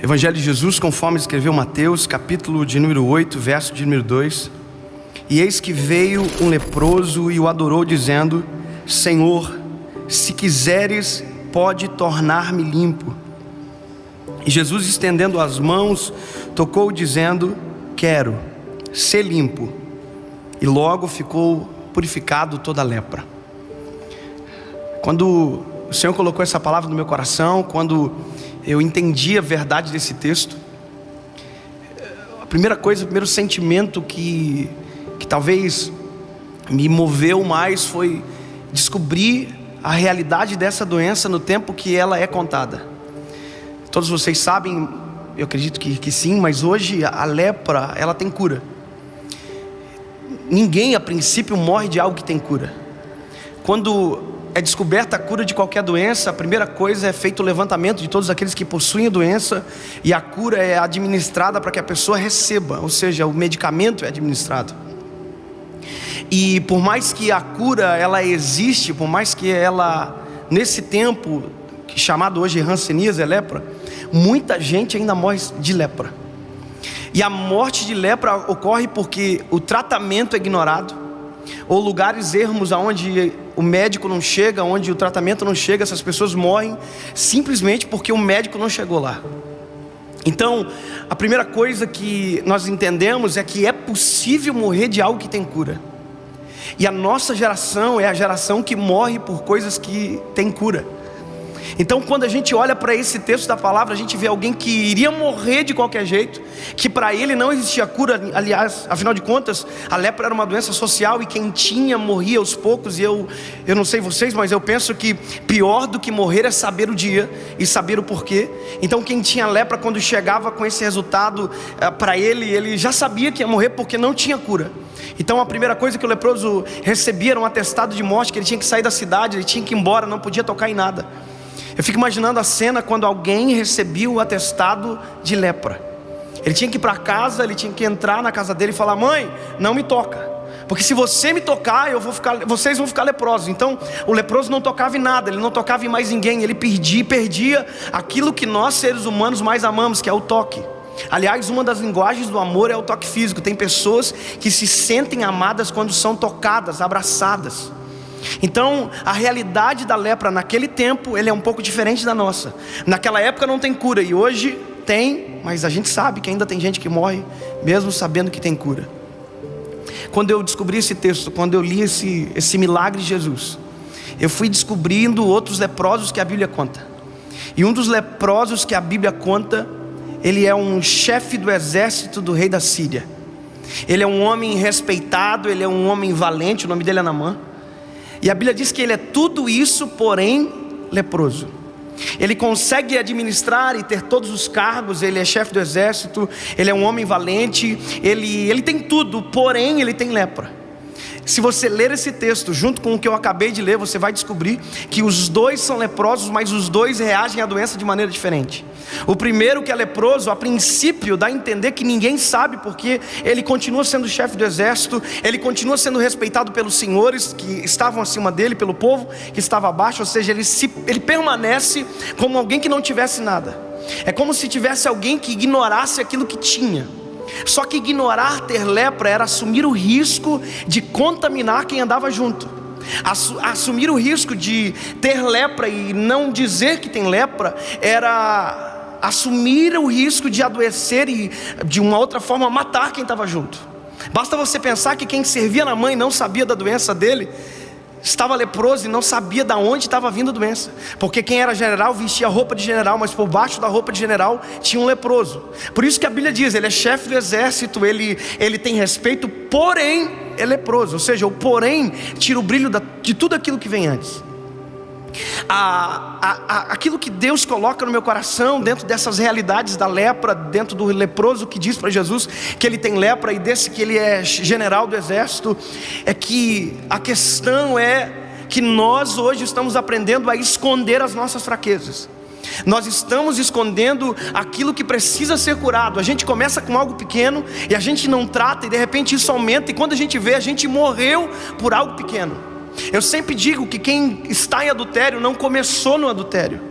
Evangelho de Jesus, conforme escreveu Mateus, capítulo de número 8, verso de número 2. E eis que veio um leproso e o adorou, dizendo: Senhor, se quiseres, pode tornar-me limpo. E Jesus, estendendo as mãos, tocou, dizendo: quero, ser limpo. E logo ficou purificado toda a lepra. Quando o Senhor colocou essa palavra no meu coração, quando eu entendi a verdade desse texto, a primeira coisa, o primeiro sentimento que talvez me moveu mais foi descobrir a realidade dessa doença no tempo que ela é contada. Todos vocês sabem, eu acredito que sim, mas hoje a lepra, ela tem cura. Ninguém a princípio morre de algo que tem cura. Quando é descoberta a cura de qualquer doença, a primeira coisa é feito o levantamento de todos aqueles que possuem a doença, e a cura é administrada para que a pessoa receba, ou seja, o medicamento é administrado. E por mais que a cura ela existe, por mais que ela, nesse tempo chamado hoje hanseníase, é lepra, muita gente ainda morre de lepra. E a morte de lepra ocorre porque o tratamento é ignorado, ou lugares ermos aonde o médico não chega, onde o tratamento não chega. Essas pessoas morrem simplesmente porque o médico não chegou lá. Então, a primeira coisa que nós entendemos é que é possível morrer de algo que tem cura. E a nossa geração é a geração que morre por coisas que tem cura. Então, quando a gente olha para esse texto da palavra, a gente vê alguém que iria morrer de qualquer jeito, que para ele não existia cura. Aliás, afinal de contas, a lepra era uma doença social, e quem tinha morria aos poucos. E eu não sei vocês, mas eu penso que pior do que morrer é saber o dia e saber o porquê. Então, quem tinha lepra, quando chegava com esse resultado para ele já sabia que ia morrer porque não tinha cura. Então, a primeira coisa que o leproso recebia era um atestado de morte, que ele tinha que sair da cidade, ele tinha que ir embora, não podia tocar em nada. Eu fico imaginando a cena quando alguém recebia o atestado de lepra. Ele tinha que ir para casa, ele tinha que entrar na casa dele e falar: mãe, não me toca, porque se você me tocar, vocês vão ficar leprosos. Então o leproso não tocava em nada, ele não tocava em mais ninguém, ele perdia aquilo que nós seres humanos mais amamos, que é o toque. Aliás, uma das linguagens do amor é o toque físico. Tem pessoas que se sentem amadas quando são tocadas, abraçadas. Então, a realidade da lepra naquele tempo, ele é um pouco diferente da nossa. Naquela época não tem cura, e hoje tem, mas a gente sabe que ainda tem gente que morre, mesmo sabendo que tem cura. Quando eu descobri esse texto, quando eu li esse milagre de Jesus, eu fui descobrindo outros leprosos que a Bíblia conta. E um dos leprosos que a Bíblia conta, ele é um chefe do exército do rei da Síria. Ele é um homem respeitado, ele é um homem valente, o nome dele é Naamã. E a Bíblia diz que ele é tudo isso, porém leproso. Ele consegue administrar e ter todos os cargos, ele é chefe do exército, ele é um homem valente, ele tem tudo, porém ele tem lepra. Se você ler esse texto junto com o que eu acabei de ler, você vai descobrir que os dois são leprosos, mas os dois reagem à doença de maneira diferente. O primeiro, que é leproso, a princípio dá a entender que ninguém sabe, porque ele continua sendo chefe do exército, ele continua sendo respeitado pelos senhores que estavam acima dele, pelo povo que estava abaixo. Ou seja, ele permanece como alguém que não tivesse nada. É como se tivesse alguém que ignorasse aquilo que tinha. Só que ignorar ter lepra era assumir o risco de contaminar quem andava junto. Assumir o risco de ter lepra e não dizer que tem lepra era assumir o risco de adoecer e de uma outra forma matar quem estava junto. Basta você pensar que quem servia na mãe não sabia da doença dele, estava leproso e não sabia de onde estava vindo a doença, porque quem era general vestia roupa de general, mas por baixo da roupa de general tinha um leproso. Por isso que a Bíblia diz, ele é chefe do exército, ele tem respeito, porém é leproso. Ou seja, o porém tira o brilho de tudo aquilo que vem antes. Aquilo que Deus coloca no meu coração, dentro dessas realidades da lepra, dentro do leproso que diz para Jesus que ele tem lepra, e desse que ele é general do exército, é que a questão é que nós hoje estamos aprendendo a esconder as nossas fraquezas. Nós estamos escondendo aquilo que precisa ser curado. A gente começa com algo pequeno e a gente não trata, e de repente isso aumenta, e quando a gente vê, a gente morreu por algo pequeno. Eu sempre digo que quem está em adultério não começou no adultério.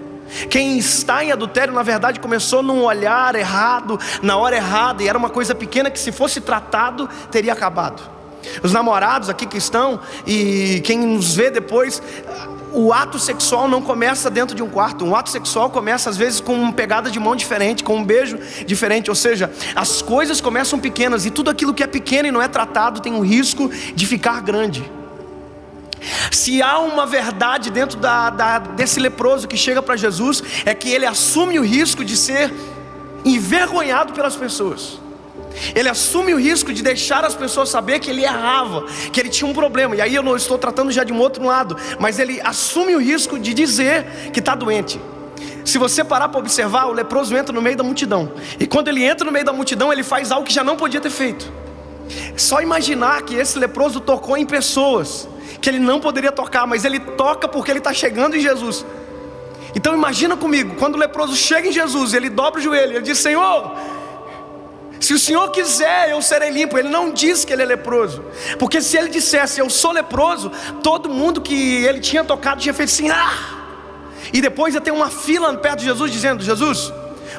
Quem está em adultério, na verdade, começou num olhar errado, na hora errada, e era uma coisa pequena que, se fosse tratado, teria acabado. Os namorados aqui que estão, e quem nos vê depois, o ato sexual não começa dentro de um quarto. Um ato sexual começa às vezes com uma pegada de mão diferente, com um beijo diferente. Ou seja, as coisas começam pequenas, e tudo aquilo que é pequeno e não é tratado tem um risco de ficar grande. Se há uma verdade dentro desse leproso que chega para Jesus, é que ele assume o risco de ser envergonhado pelas pessoas. Ele assume o risco de deixar as pessoas saber que ele errava, que ele tinha um problema. E aí eu não estou tratando já de um outro lado, mas ele assume o risco de dizer que está doente. Se você parar para observar, o leproso entra no meio da multidão, e quando ele entra no meio da multidão, ele faz algo que já não podia ter feito. Só imaginar que esse leproso tocou em pessoas que ele não poderia tocar, mas ele toca porque ele está chegando em Jesus. Então imagina comigo, quando o leproso chega em Jesus, ele dobra o joelho, ele diz: Senhor, se o Senhor quiser, eu serei limpo. Ele não diz que ele é leproso, porque se ele dissesse eu sou leproso, todo mundo que ele tinha tocado tinha feito assim, e depois ia ter uma fila perto de Jesus dizendo: Jesus,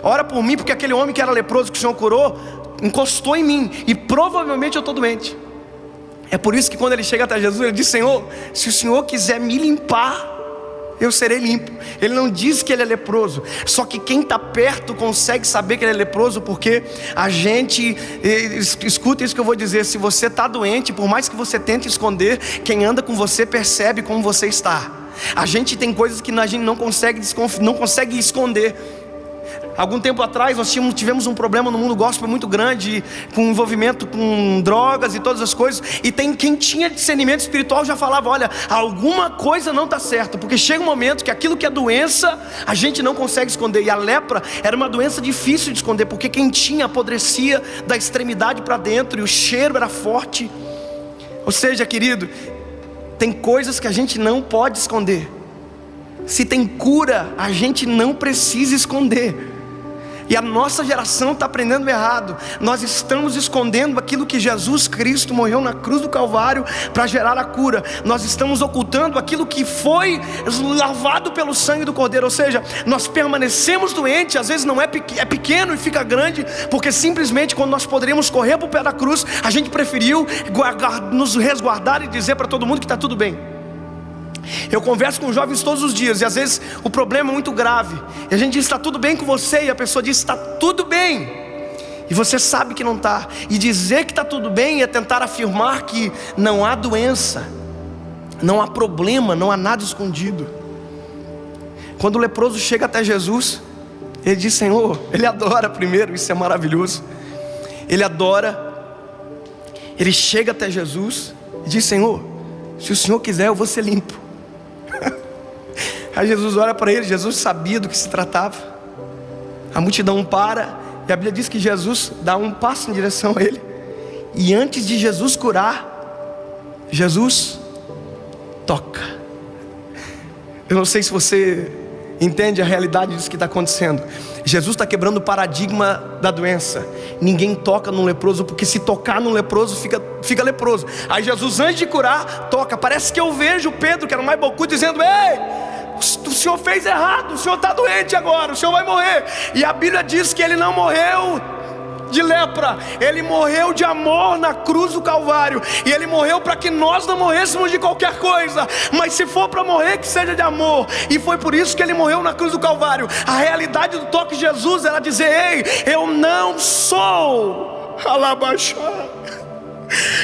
ora por mim, porque aquele homem que era leproso que o Senhor curou encostou em mim, e provavelmente eu estou doente. É por isso que quando ele chega até Jesus, ele diz: Senhor, se o Senhor quiser me limpar, eu serei limpo. Ele não diz que ele é leproso. Só que quem está perto consegue saber que ele é leproso, porque a gente, escuta isso que eu vou dizer: se você está doente, por mais que você tente esconder, quem anda com você percebe como você está. A gente tem coisas que a gente não consegue esconder. Algum tempo atrás nós tivemos um problema no mundo gospel muito grande, com envolvimento com drogas e todas as coisas. E tem quem tinha discernimento espiritual já falava: olha, alguma coisa não está certa, porque chega um momento que aquilo que é doença, a gente não consegue esconder. E a lepra era uma doença difícil de esconder, porque quem tinha apodrecia da extremidade para dentro, e o cheiro era forte. Ou seja, querido, tem coisas que a gente não pode esconder. Se tem cura, a gente não precisa esconder. E a nossa geração está aprendendo errado. Nós estamos escondendo aquilo que Jesus Cristo morreu na cruz do Calvário para gerar a cura. Nós estamos ocultando aquilo que foi lavado pelo sangue do Cordeiro. Ou seja, nós permanecemos doentes. Às vezes não é pequeno e fica grande, porque simplesmente quando nós poderíamos correr para o pé da cruz, a gente preferiu nos resguardar e dizer para todo mundo que está tudo bem. Eu converso com jovens todos os dias, e às vezes o problema é muito grave, e a gente diz: está tudo bem com você? E a pessoa diz: está tudo bem, e você sabe que não está. E dizer que está tudo bem é tentar afirmar que não há doença, não há problema, não há nada escondido. Quando o leproso chega até Jesus, ele diz: Senhor, ele adora primeiro, isso é maravilhoso. Ele adora, ele chega até Jesus e diz: Senhor, se o Senhor quiser, eu vou ser limpo. Aí Jesus olha para ele. Jesus sabia do que se tratava. A multidão para, e a Bíblia diz que Jesus dá um passo em direção a ele, e antes de Jesus curar, Jesus toca. Eu não sei se você entende a realidade disso que está acontecendo. Jesus está quebrando o paradigma da doença. Ninguém toca num leproso, porque se tocar num leproso fica leproso. Aí Jesus, antes de curar, toca. Parece que eu vejo Pedro, que era o mais bocudo, dizendo: ei, o senhor fez errado, o senhor está doente agora, o senhor vai morrer. E a Bíblia diz que ele não morreu de lepra, ele morreu de amor na cruz do Calvário. E ele morreu para que nós não morrêssemos de qualquer coisa, mas se for para morrer, que seja de amor. E foi por isso que ele morreu na cruz do Calvário. A realidade do toque de Jesus era dizer: ei, eu não sou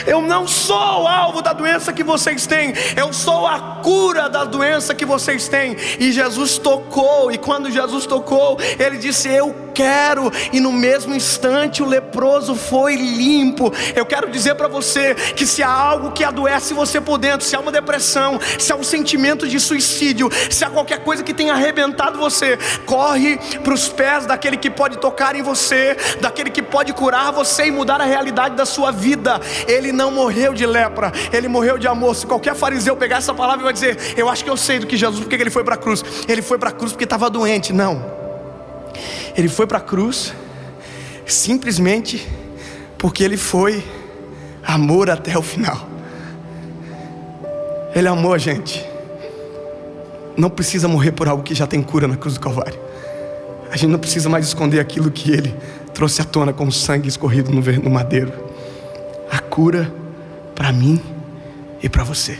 eu não sou o alvo da doença que vocês têm, eu sou a cura da doença que vocês têm. E Jesus tocou, e quando Jesus tocou, ele disse: eu quero. E no mesmo instante o leproso foi limpo. Eu quero dizer para você que se há algo que adoece você por dentro, se há uma depressão, se há um sentimento de suicídio, se há qualquer coisa que tenha arrebentado você, corre para os pés daquele que pode tocar em você, daquele que pode curar você e mudar a realidade da sua vida. Ele não morreu de lepra, ele morreu de amor. Se qualquer fariseu pegar essa palavra e vai dizer: eu acho que eu sei do que Jesus, porque ele foi para a cruz. Ele foi para a cruz porque estava doente. Não, ele foi para a cruz simplesmente porque ele foi amor até o final. Ele amou a gente. não precisa morrer por algo que já tem cura na cruz do Calvário. A gente não precisa mais esconder aquilo que Ele trouxe à tona com o sangue escorrido no madeiro. A cura para mim e para você.